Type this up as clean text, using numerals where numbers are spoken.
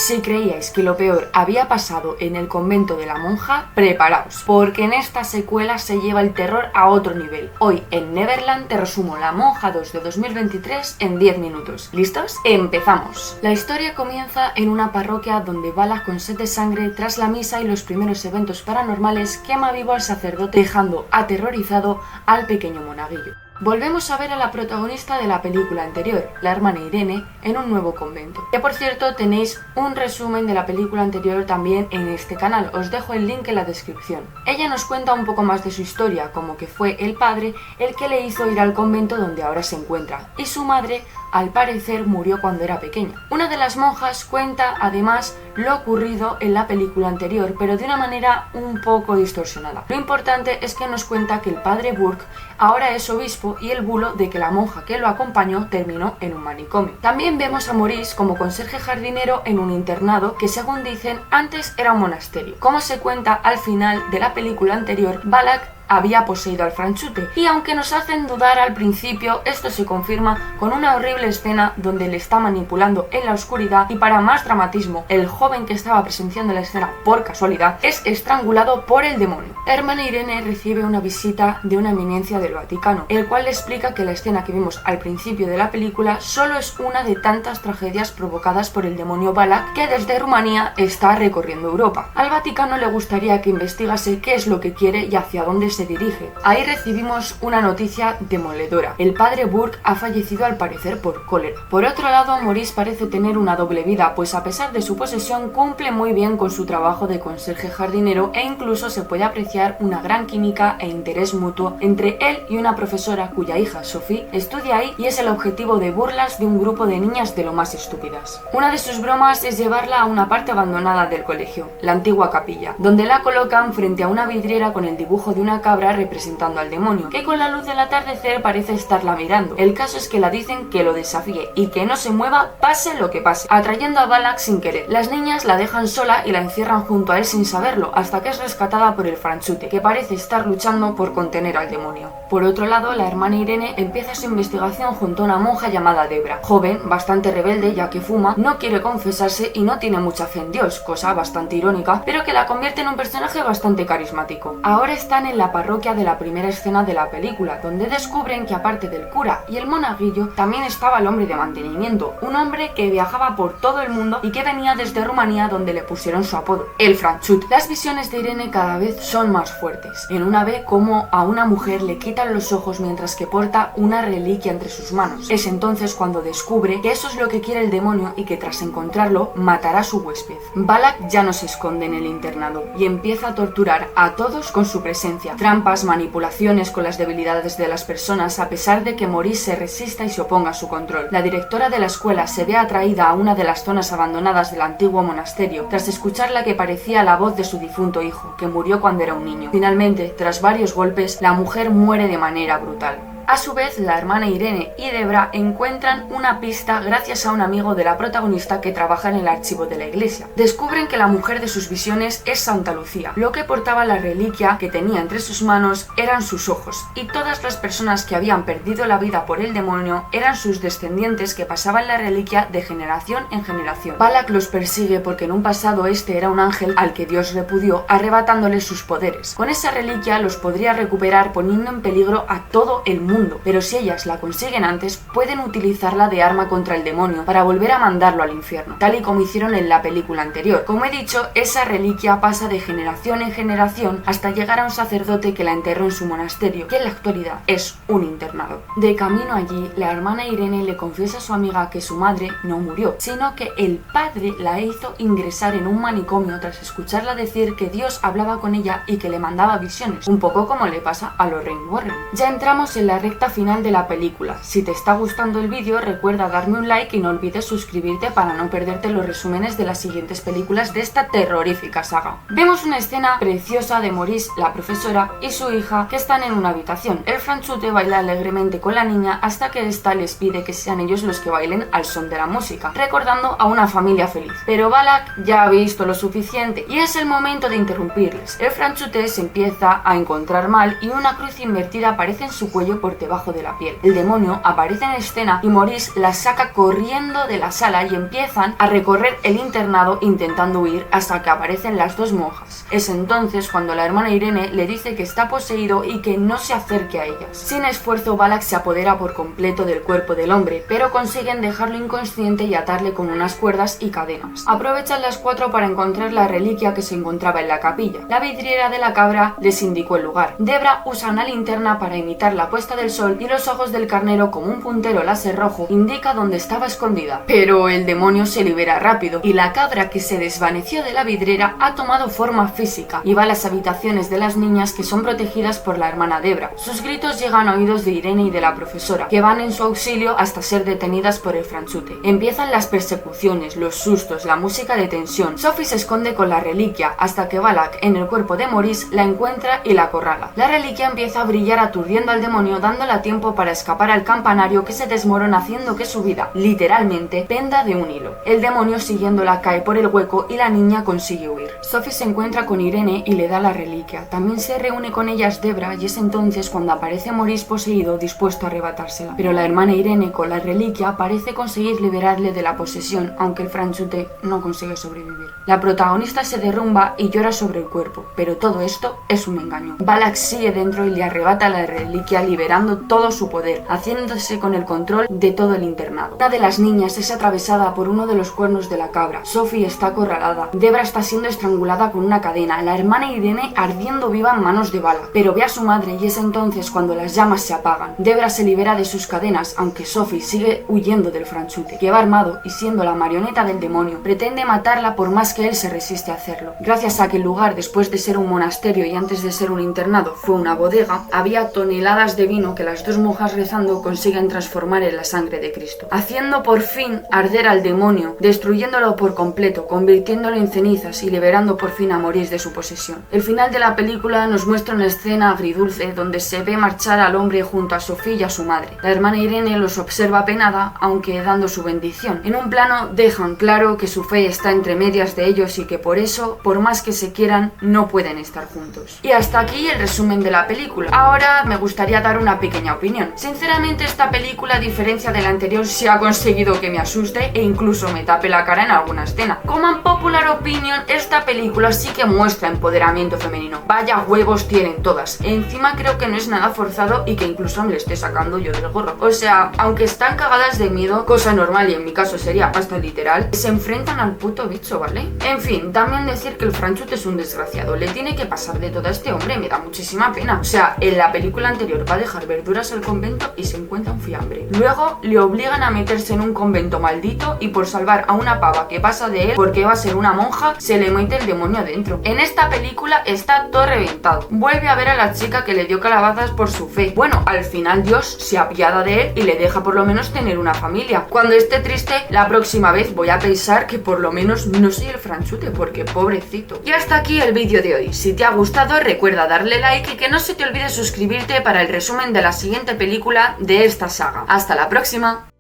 Si creíais que lo peor había pasado en el convento de la monja, preparaos, porque en esta secuela se lleva el terror a otro nivel. Hoy en Neverland te resumo La Monja 2 de 2023 en 10 minutos. ¿Listos? ¡Empezamos! La historia comienza en una parroquia donde Balak, con sed de sangre tras la misa y los primeros eventos paranormales, quema vivo al sacerdote, dejando aterrorizado al pequeño monaguillo. Volvemos a ver a la protagonista de la película anterior, la hermana Irene, en un nuevo convento. Que por cierto tenéis un resumen de la película anterior también en este canal, os dejo el link en la descripción. Ella nos cuenta un poco más de su historia, como que fue el padre el que le hizo ir al convento donde ahora se encuentra, y su madre al parecer murió cuando era pequeña. Una de las monjas cuenta además lo ocurrido en la película anterior, pero de una manera un poco distorsionada. Lo importante es que nos cuenta que el padre Burke ahora es obispo y el bulo de que la monja que lo acompañó terminó en un manicomio. También vemos a Maurice como conserje jardinero en un internado que, según dicen, antes era un monasterio. Como se cuenta al final de la película anterior, Balak había poseído al franchute, y aunque nos hacen dudar al principio, esto se confirma con una horrible escena donde le está manipulando en la oscuridad y, para más dramatismo, el joven que estaba presenciando la escena por casualidad es estrangulado por el demonio. La hermana Irene recibe una visita de una eminencia del Vaticano, el cual le explica que la escena que vimos al principio de la película solo es una de tantas tragedias provocadas por el demonio Balak que desde Rumanía está recorriendo Europa. Al Vaticano le gustaría que investigase qué es lo que quiere y hacia dónde se dirige. Ahí recibimos una noticia demoledora. El padre Burke ha fallecido al parecer por cólera. Por otro lado, Maurice parece tener una doble vida, pues a pesar de su posesión cumple muy bien con su trabajo de conserje jardinero e incluso se puede apreciar una gran química e interés mutuo entre él y una profesora cuya hija, Sophie, estudia ahí y es el objetivo de burlas de un grupo de niñas de lo más estúpidas. Una de sus bromas es llevarla a una parte abandonada del colegio, la antigua capilla, donde la colocan frente a una vidriera con el dibujo de una cabra representando al demonio, que con la luz del atardecer parece estarla mirando. El caso es que la dicen que lo desafíe y que no se mueva pase lo que pase, atrayendo a Balak sin querer. Las niñas la dejan sola y la encierran junto a él sin saberlo, hasta que es rescatada por el franchute, que parece estar luchando por contener al demonio. Por otro lado, la hermana Irene empieza su investigación junto a una monja llamada Debra, joven, bastante rebelde ya que fuma, no quiere confesarse y no tiene mucha fe en Dios, cosa bastante irónica, pero que la convierte en un personaje bastante carismático. Ahora están en la parroquia de la primera escena de la película, donde descubren que aparte del cura y el monaguillo, también estaba el hombre de mantenimiento, un hombre que viajaba por todo el mundo y que venía desde Rumanía, donde le pusieron su apodo, el franchute. Las visiones de Irene cada vez son más fuertes. En una ve como a una mujer le quitan los ojos mientras que porta una reliquia entre sus manos. Es entonces cuando descubre que eso es lo que quiere el demonio y que tras encontrarlo matará a su huésped. Balak ya no se esconde en el internado y empieza a torturar a todos con su presencia. Trampas, manipulaciones con las debilidades de las personas, a pesar de que Maurice se resista y se oponga a su control. La directora de la escuela se ve atraída a una de las zonas abandonadas del antiguo monasterio tras escuchar la que parecía la voz de su difunto hijo, que murió cuando era un niño. Finalmente, tras varios golpes, la mujer muere de manera brutal. A su vez, la hermana Irene y Debra encuentran una pista gracias a un amigo de la protagonista que trabaja en el archivo de la iglesia. Descubren que la mujer de sus visiones es Santa Lucía. Lo que portaba la reliquia que tenía entre sus manos eran sus ojos, y todas las personas que habían perdido la vida por el demonio eran sus descendientes que pasaban la reliquia de generación en generación. Balak los persigue porque en un pasado este era un ángel al que Dios repudió, arrebatándole sus poderes. Con esa reliquia los podría recuperar poniendo en peligro a todo el mundo, pero si ellas la consiguen antes, pueden utilizarla de arma contra el demonio para volver a mandarlo al infierno, tal y como hicieron en la película anterior. Como he dicho, esa reliquia pasa de generación en generación hasta llegar a un sacerdote que la enterró en su monasterio, que en la actualidad es un internado. De camino allí, la hermana Irene le confiesa a su amiga que su madre no murió, sino que el padre la hizo ingresar en un manicomio tras escucharla decir que Dios hablaba con ella y que le mandaba visiones, un poco como le pasa a Lorraine Warren. Ya entramos en la recta final de la película. Si te está gustando el vídeo, recuerda darme un like y no olvides suscribirte para no perderte los resúmenes de las siguientes películas de esta terrorífica saga. Vemos una escena preciosa de Maurice, la profesora, y su hija que están en una habitación. El franchute baila alegremente con la niña hasta que ésta les pide que sean ellos los que bailen al son de la música, recordando a una familia feliz. Pero Balak ya ha visto lo suficiente y es el momento de interrumpirles. El franchute se empieza a encontrar mal y una cruz invertida aparece en su cuello por por debajo de la piel. El demonio aparece en escena y Maurice la saca corriendo de la sala y empiezan a recorrer el internado intentando huir hasta que aparecen las dos monjas. Es entonces cuando la hermana Irene le dice que está poseído y que no se acerque a ellas. Sin esfuerzo, Valak se apodera por completo del cuerpo del hombre, pero consiguen dejarlo inconsciente y atarle con unas cuerdas y cadenas. Aprovechan las cuatro para encontrar la reliquia que se encontraba en la capilla. La vidriera de la cabra les indicó el lugar. Debra usa una linterna para imitar la puesta del sol y los ojos del carnero, como un puntero láser rojo, indica dónde estaba escondida. Pero el demonio se libera rápido y la cabra que se desvaneció de la vidriera ha tomado forma física y va a las habitaciones de las niñas que son protegidas por la hermana Debra. Sus gritos llegan a oídos de Irene y de la profesora, que van en su auxilio hasta ser detenidas por el franchute. Empiezan las persecuciones, los sustos, la música de tensión. Sophie se esconde con la reliquia hasta que Valak, en el cuerpo de Maurice, la encuentra y la acorrala. La reliquia empieza a brillar aturdiendo al demonio, dándole tiempo para escapar al campanario, que se desmorona haciendo que su vida, literalmente, penda de un hilo. El demonio siguiéndola cae por el hueco y la niña consigue huir. Sophie se encuentra con Irene y le da la reliquia. También se reúne con ellas Debra y es entonces cuando aparece Maurice poseído, dispuesto a arrebatársela. Pero la hermana Irene, con la reliquia, parece conseguir liberarle de la posesión, aunque el franchute no consigue sobrevivir. La protagonista se derrumba y llora sobre el cuerpo, pero todo esto es un engaño. Valak sigue dentro y le arrebata la reliquia, liberando todo su poder, haciéndose con el control de todo el internado. Una de las niñas es atravesada por uno de los cuernos de la cabra. Sophie está acorralada. Debra está siendo estrangulada con una cadena. La hermana Irene ardiendo viva en manos de Valak. Pero ve a su madre y es entonces cuando las llamas se apagan. Debra se libera de sus cadenas, aunque Sophie sigue huyendo del franchute, que va armado y siendo la marioneta del demonio, pretende matarla por más que él se resiste a hacerlo. Gracias a que el lugar, después de ser un monasterio y antes de ser un internado, fue una bodega, había toneladas de vino que las dos monjas rezando consiguen transformar en la sangre de Cristo, haciendo por fin arder al demonio, destruyéndolo por completo, convirtiéndolo en cenizas y liberando por fin a Maurice de su posesión. El final de la película nos muestra una escena agridulce donde se ve marchar al hombre junto a Sophie y a su madre. La hermana Irene los observa apenada, aunque dando su bendición. En un plano dejan claro que su fe está entre medias de ellos y que por eso, por más que se quieran, no pueden estar juntos. Y hasta aquí el resumen de la película. Ahora me gustaría dar una pequeña opinión. Sinceramente, esta película, a diferencia de la anterior, sí ha conseguido que me asuste e incluso me tape la cara en alguna escena. Como en popular opinion, esta película sí que muestra empoderamiento femenino. Vaya huevos tienen todas. Encima creo que no es nada forzado y que incluso me lo estoy sacando yo del gorro. O sea, aunque están cagadas de miedo, cosa normal y en mi caso sería hasta literal, se enfrentan al puto bicho, ¿vale? En fin, también decir que el franchute es un desgraciado. Le tiene que pasar de todo a este hombre, me da muchísima pena. O sea, en la película anterior va a dejar verduras al convento y se encuentra un fiambre. Luego le obligan a meterse en un convento maldito y por salvar a una pava que pasa de él porque va a ser una monja, se le mete el demonio adentro. En esta película está todo reventado. Vuelve a ver a la chica que le dio calabazas por su fe. Bueno, al final Dios se apiada de él y le deja por lo menos tener una familia. Cuando esté triste, la próxima vez voy a pensar que por lo menos no soy el franchute, porque pobrecito. Y hasta aquí el vídeo de hoy. Si te ha gustado, recuerda darle like y que no se te olvide suscribirte para el resumen de la siguiente película de esta saga. ¡Hasta la próxima!